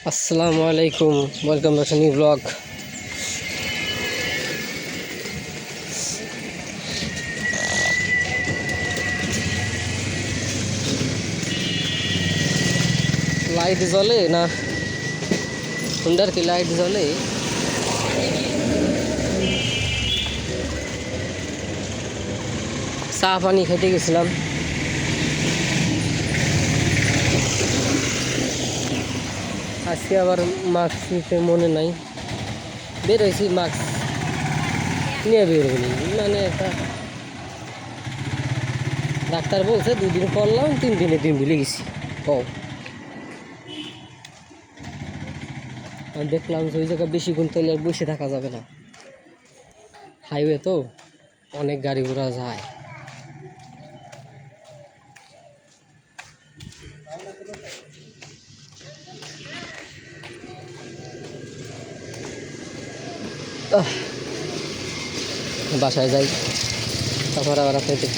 আসসালামু আলাইকুম, welcome back to new blog. Light জ্বলে না সুন্দর কি লাইট জ্বলে? চা পানি খেতে গেছিলাম, আজকে আবার মাস্ক নিতে মনে নাই, বের হয়েছি মাস্ক নিয়ে বের হইনি। মানে একটা ডাক্তার বলছে 2 দিন পরলাম, 3 দিনের দিন ভুলে গেছি। আমি দেখলাম যে ওই জায়গায় বেশিক্ষণ তাহলে আর বসে থাকা যাবে না, হাইওয়ে তো অনেক গাড়ি ঘোড়া যায়। বাসায় যাই, তারপর আবার আপনাকে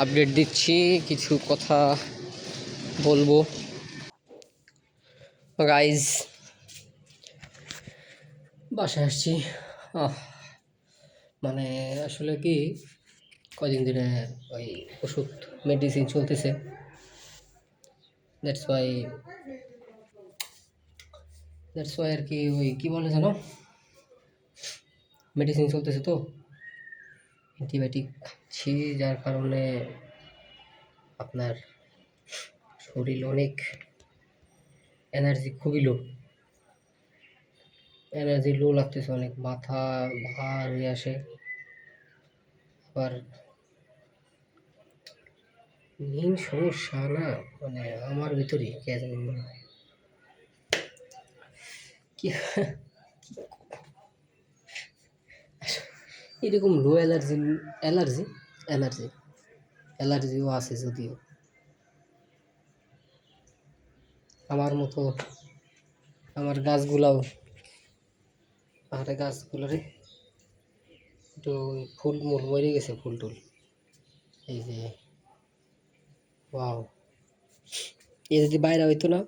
আপডেট দিচ্ছি, কিছু কথা বলবো। গাইজ, বাসায় আসছি। মানে আসলে কি, কদিন ধরে ওই ওষুধ মেডিসিন চলতেছে, দ্যাটস ওয়াই আর কি, ওই কী বলে জানো, মেডিসিন চলতেছে তো অ্যান্টিবায়োটিক খাচ্ছি, যার কারণে আপনার শরীর অনেক এনার্জি খুবই লো, এনার্জি লো লাগতেছে, অনেক মাথা ভার হয়ে আসে। আবার মেন সমস্যা না, মানে আমার ভিতরে কে জানি মনে হয় কি এরকম লো অ্যালার্জিও আছে, যদিও আমার মতো আমার গাছগুলোরে একটু ফুল মূল মরে গেছে, ফুল টুল। এই যে ওয়াও, এ যদি বাইরে হইতো না,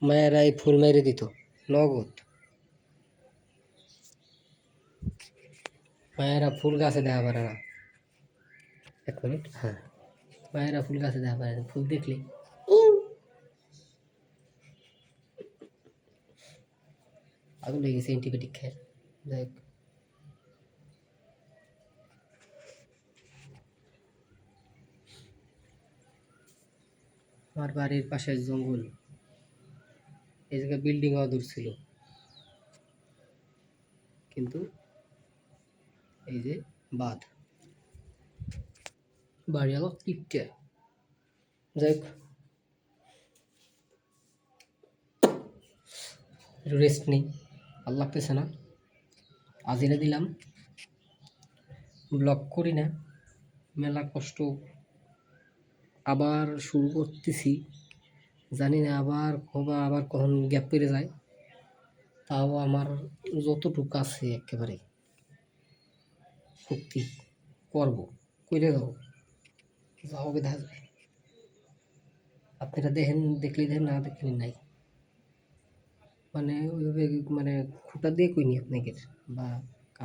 মায়েরা এই ফুল মেরে দিত নগদ। মায়েরা ফুল গাছে দেখা পারে না। 1 মিনিট, হ্যাঁ, মায়েরা ফুল গাছে দেখা পারে না, ফুল দেখলে আগুন লেগে গেছে অ্যান্টিবায়োটিক খেয়ে। দেখ, আমার বাড়ির পাশে জঙ্গল, এই জায়গায় বিল্ডিং অদূর ছিল, কিন্তু এই যে বাঁধ, বাড়ি আলো টিপকে। যাই হোক, একটু রেস্ট নেই, ভালো লাগতেছে না, আজিরা দিলাম, ব্লগ করি না, মেলা কষ্ট, আবার শুরু করতেছি, জানি না আবার কখন গ্যাপ পেরে যায়। তাও আমার যতটুকু আছে একেবারে শক্তি করবো, করে দেবো, যা হবে দেখা যাবে। আপনারা দেখলে দেখেন, না দেখলে নাই। মানে ওইভাবে মানে খুঁটা দিয়ে কইনি আপনাকে, বা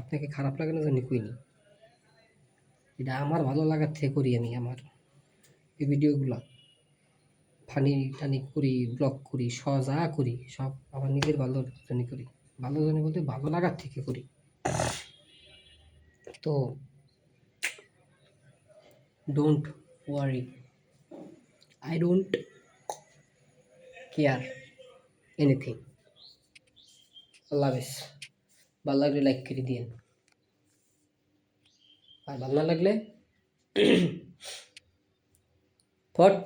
আপনাকে খারাপ লাগে না জানি কইনি, এটা আমার ভালো লাগার থেকে করি। আমি আমার এই ভিডিওগুলো ফানি টানি করি, ব্লগ করি, যা করি সব আমার নিজের ভালো জন্য করি, ভালো জন্য বলতে ভালো লাগার থেকে করি। তো don't worry, I don't care anything. আল্লাহ হাফেজ। ভালো লাগলে লাইক করে দিন, আর ভালো না লাগলে ফট